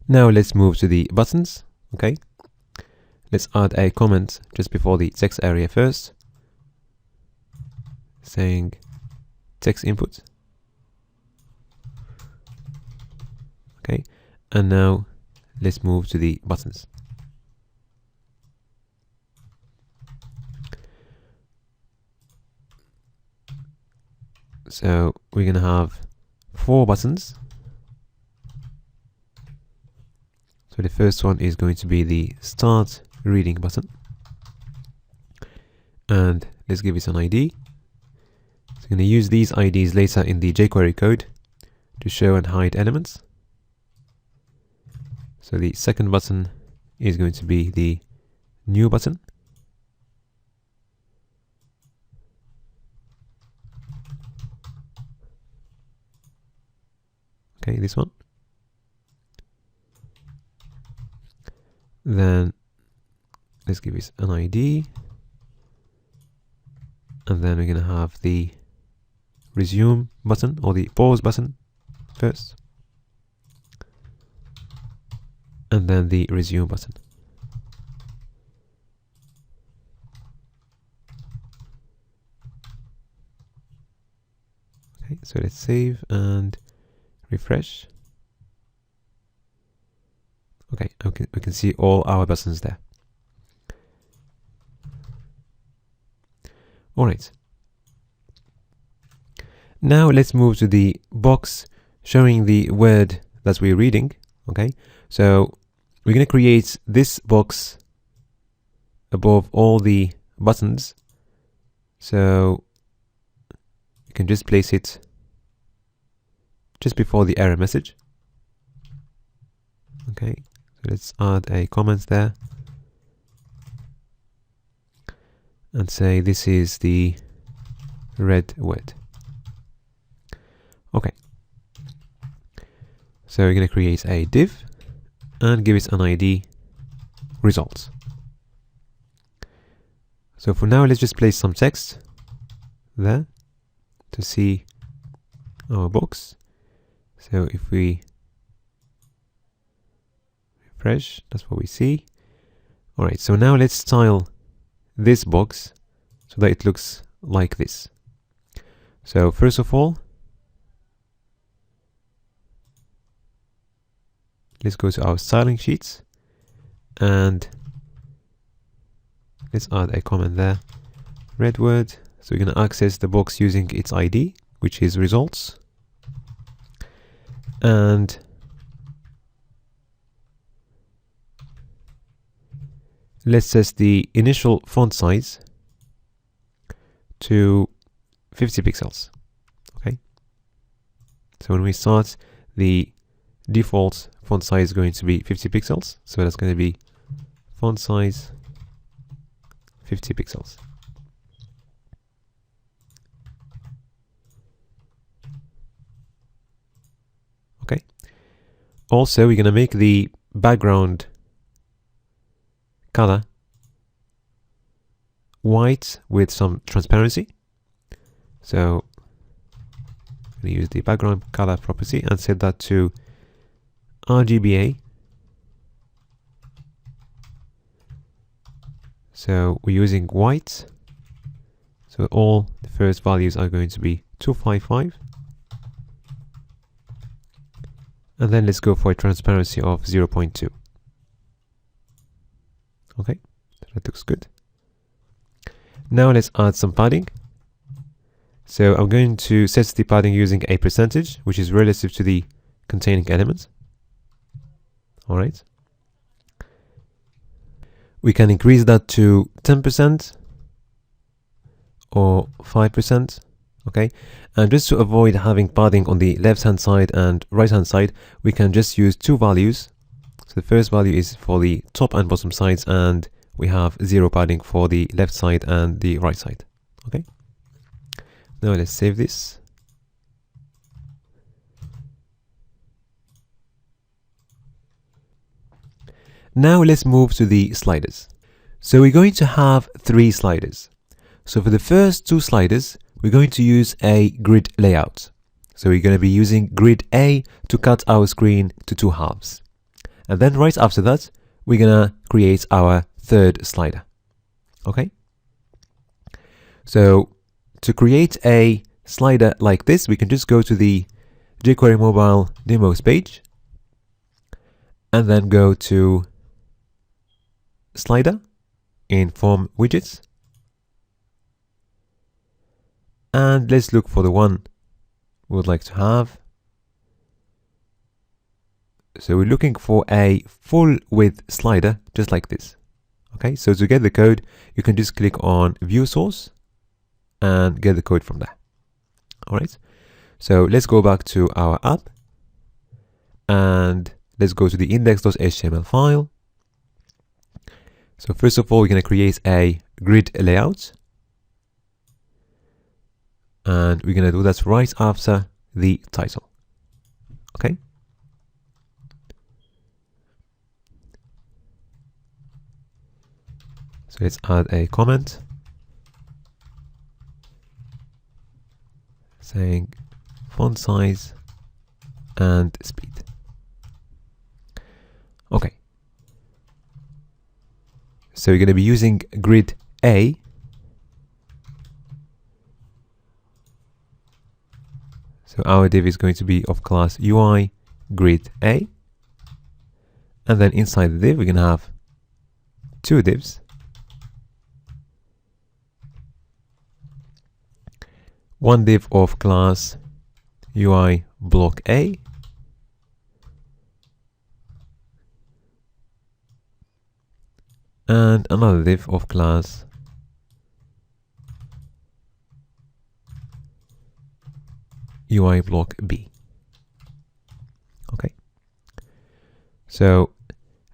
Now let's move to the buttons. Okay, let's add a comment just before the text area first, saying text input. Okay, and now let's move to the buttons. So we're going to have 4 buttons. So the first one is going to be the start reading button. And let's give it an ID. So I'm going to use these IDs later in the jQuery code to show and hide elements. So the second button is going to be the new button. Okay, this one. Then let's give it an ID. And then we're going to have the resume button or the pause button first. And then the resume button. Okay, so let's save and refresh. Okay, we can see all our buttons there. Alright. Now let's move to the box showing the word that we're reading. Okay, so we're going to create this box above all the buttons. So you can just place it just before the error message. Okay, so let's add a comment there and say this is the red word. Okay, so we're going to create a div and give it an ID results. So for now, let's just place some text there to see our box. So if we refresh, that's what we see. Alright, so now let's style this box so that it looks like this. So first of all, let's go to our styling sheets and let's add a comment there, red word. So we're going to access the box using its ID, which is results. And let's set the initial font size to 50 pixels. Okay. So when we start, the default font size is going to be 50 pixels. So that's going to be font size 50 pixels. Okay. Also, we're going to make the background color white with some transparency. So I'm going to use the background color property and set that to RGBA. So we're using white. So all the first values are going to be 255. And then let's go for a transparency of 0.2. Okay, that looks good. Now let's add some padding. So I'm going to set the padding using a percentage, which is relative to the containing element. All right. We can increase that to 10% or 5%. Okay, and just to avoid having padding on the left hand side and right hand side, we can just use 2 values. So the first value is for the top and bottom sides, and we have 0 padding for the left side and the right side. Okay, now let's save this. Now let's move to the sliders. So we're going to have 3 sliders. So for the first 2 sliders, we're going to use a grid layout. So we're going to be using grid A to cut our screen to 2 halves. And then right after that, we're gonna create our third slider. Okay? So to create a slider like this, we can just go to the jQuery Mobile demos page and then go to slider in form widgets. And let's look for the one we would like to have. So we're looking for a full width slider, just like this. Okay, so to get the code, you can just click on view source and get the code from there. All right, so let's go back to our app and let's go to the index.html file. So first of all, we're going to create a grid layout. And we're going to do that right after the title. Okay. So let's add a comment saying font size and speed. Okay. So you're going to be using grid A. So our div is going to be of class UI grid A. And then inside the div, we're going to have two divs. One div of class UI block A. And another div of class UI block B. Okay. So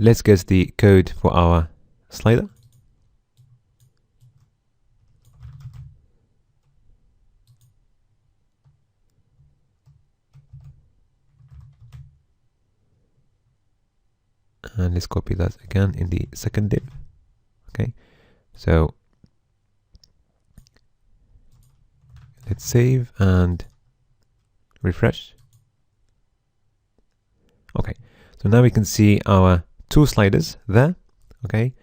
let's get the code for our slider. And let's copy that again in the second div. Okay, so let's save and refresh. Okay, so now we can see our two sliders there. Okay,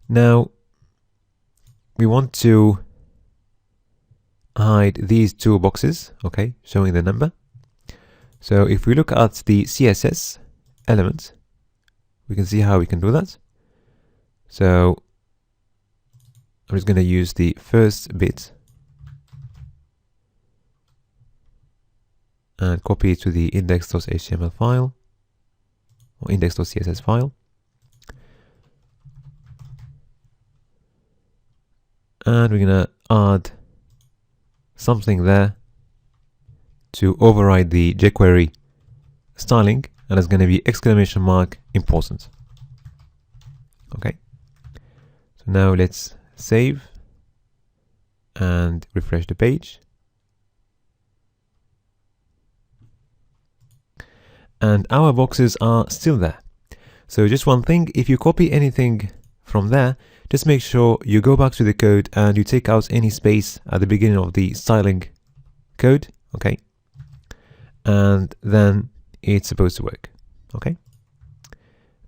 now we want to hide these two boxes, okay, showing the number. So if we look at the CSS element, we can see how we can do that. So I'm just going to use the first bit and copy it to the index.html file or index.css file. And we're going to add something there to override the jQuery styling, and it's going to be exclamation mark important. Okay. So now let's save and refresh the page. And our boxes are still there. So just one thing, if you copy anything from there, just make sure you go back to the code and you take out any space at the beginning of the styling code, okay? And then it's supposed to work, okay?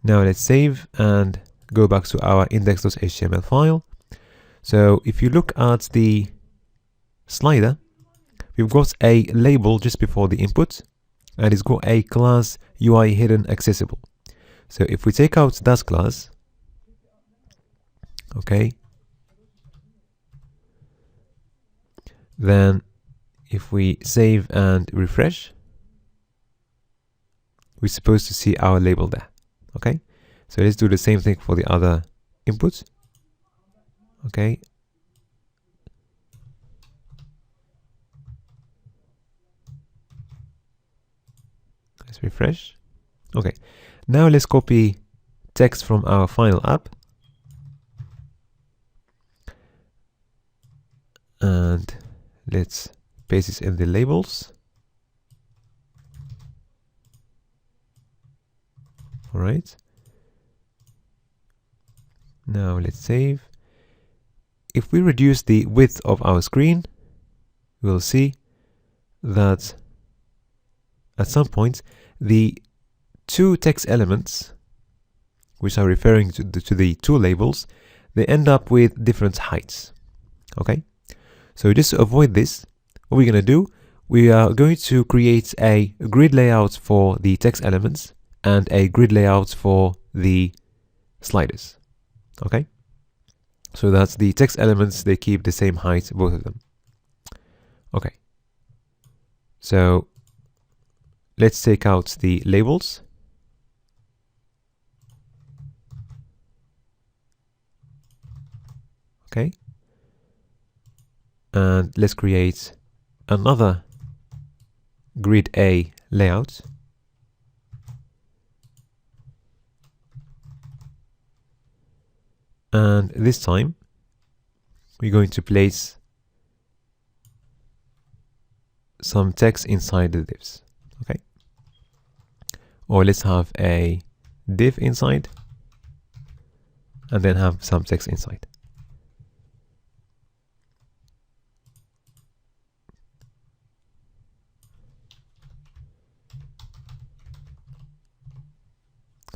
Now let's save and go back to our index.html file. So if you look at the slider, we've got a label just before the input, and it's got a class UI hidden accessible. So if we take out that class, okay, then if we save and refresh, we're supposed to see our label there. Okay, so let's do the same thing for the other inputs. Okay, let's refresh. Okay, now let's copy text from our final app and let's paste this in the labels. All right, now let's save. If we reduce the width of our screen, we'll see that at some point the two text elements which are referring to the two labels, they end up with different heights. Okay, so just to avoid this, what we're going to do, we are going to create a grid layout for the text elements and a grid layout for the sliders. Okay, so that's the text elements, they keep the same height, both of them. Okay, so let's take out the labels. Okay, and let's create another grid A layout. And this time we're going to place some text inside the divs. Okay, or let's have a div inside and then have some text inside.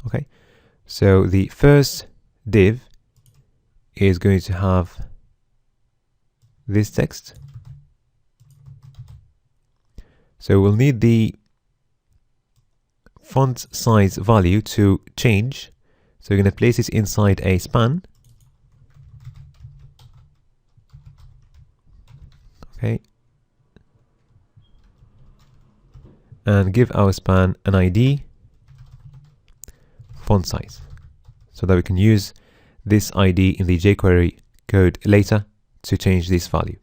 Okay, so the first div is going to have this text. So we'll need the font size value to change. So we're going to place it inside a span. Okay, and give our span an ID font size, so that we can use this ID in the jQuery code later to change this value.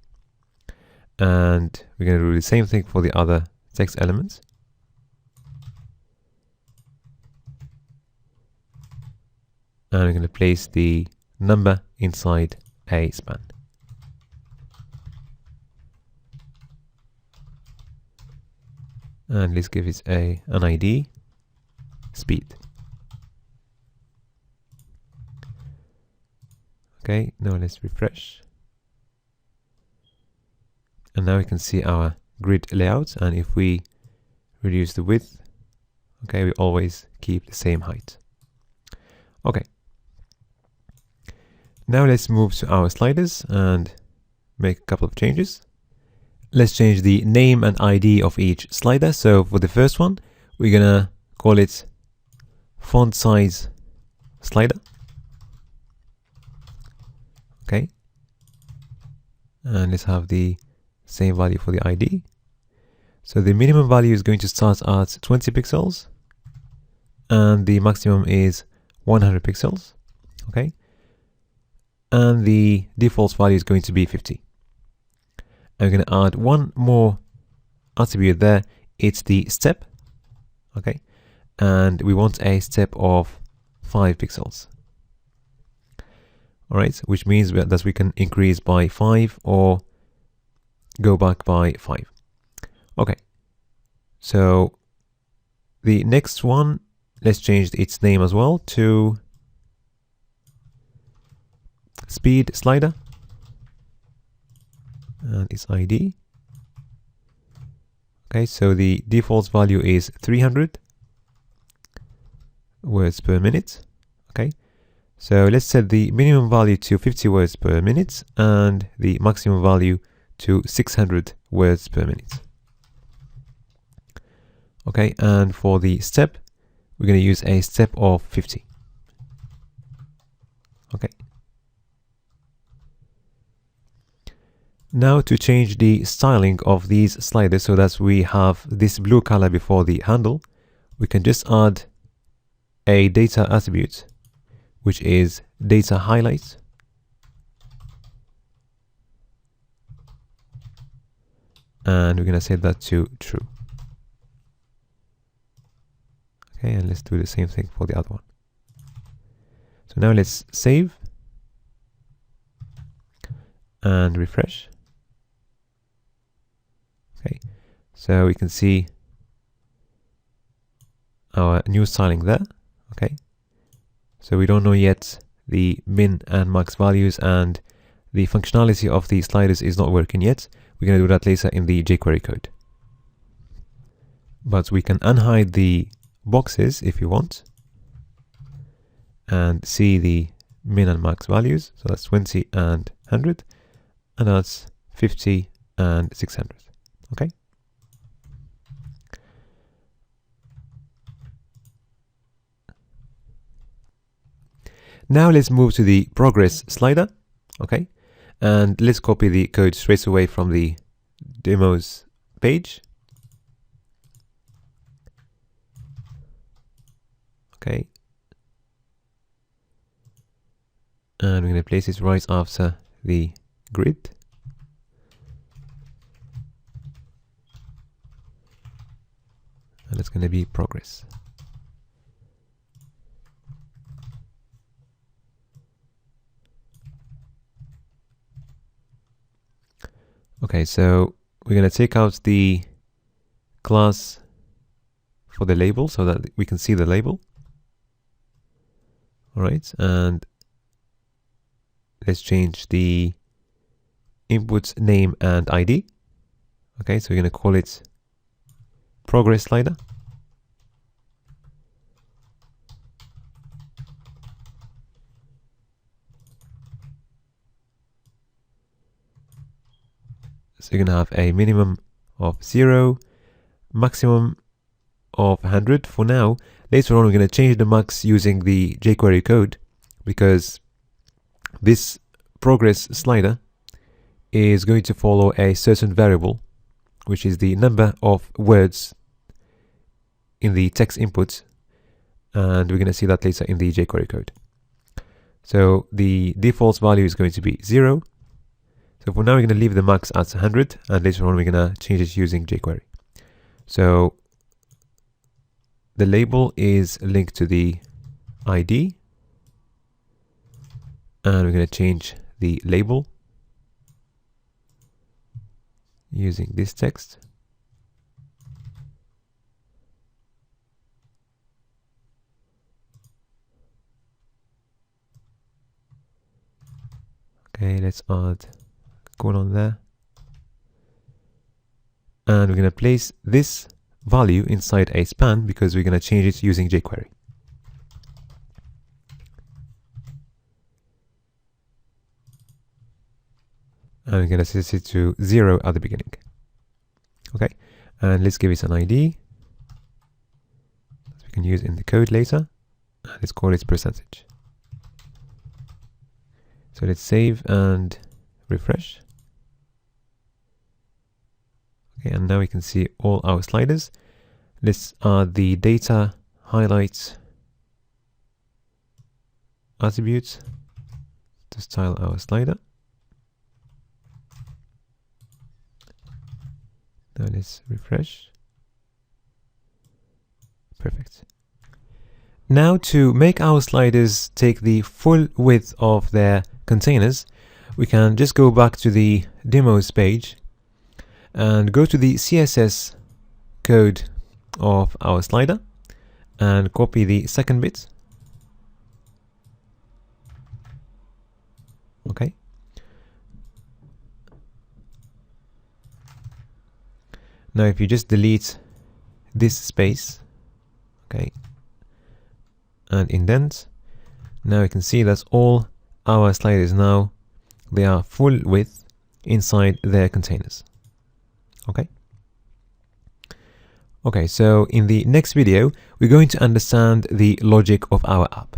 And we're going to do the same thing for the other text elements. And we're going to place the number inside a span. And let's give it an ID speed. Okay, now let's refresh. And now we can see our grid layout. And if we reduce the width, okay, we always keep the same height. Okay. Now let's move to our sliders and make a couple of changes. Let's change the name and ID of each slider. So for the first one, we're gonna call it font size slider. Okay, and let's have the same value for the ID. So the minimum value is going to start at 20 pixels and the maximum is 100 pixels. Okay, and the default value is going to be 50. I'm going to add one more attribute there. It's the step. Okay, and we want a step of 5 pixels. All right, which means that we can increase by 5 or go back by 5. Okay, so the next one, let's change its name as well to speed slider and its ID. Okay, so the default value is 300 words per minute. Okay, so let's set the minimum value to 50 words per minute and the maximum value to 600 words per minute. Okay, and for the step, we're going to use a step of 50. Okay. Now to change the styling of these sliders so that we have this blue color before the handle, we can just add a data attribute, which is data highlight. And we're going to set that to true. Okay, and let's do the same thing for the other one. So now let's save and refresh. Okay, so we can see our new styling there. Okay, so we don't know yet the min and max values, and the functionality of the sliders is not working yet. We're going to do that later in the jQuery code. But we can unhide the boxes if you want. and see the min and max values. So that's 20 and 100, and that's 50 and 600. Okay. Now let's move to the progress slider. Okay. And let's copy the code straight away from the demos page. Okay. And we're going to place it right after the grid. And it's going to be progress. Okay, so we're going to take out the class for the label so that we can see the label. All right, and let's change the input name and ID. Okay, so we're going to call it progress slider. So you're going to have a minimum of 0, maximum of 100 for now. Later on, we're going to change the max using the jQuery code, because this progress slider is going to follow a certain variable, which is the number of words in the text input. And we're going to see that later in the jQuery code. So the default value is going to be 0. So for now, we're going to leave the max at 100, and later on, we're going to change it using jQuery. So the label is linked to the ID, and we're going to change the label using this text. Okay, let's add colon there. And we're going to place this value inside a span because we're going to change it using jQuery. And we're going to set it to 0 at the beginning. Okay, and let's give it an ID that we can use in the code later. And let's call it percentage. So let's save and refresh. Okay, and now we can see all our sliders. Let's add the data highlights attributes to style our slider. Now let's refresh. Perfect. Now to make our sliders take the full width of their containers, we can just go back to the demos page and go to the CSS code of our slider and copy the second bit. Okay. Now if you just delete this space, okay, and indent, now you can see that all our sliders now, they are full width inside their containers. Okay. Okay, so in the next video, we're going to understand the logic of our app.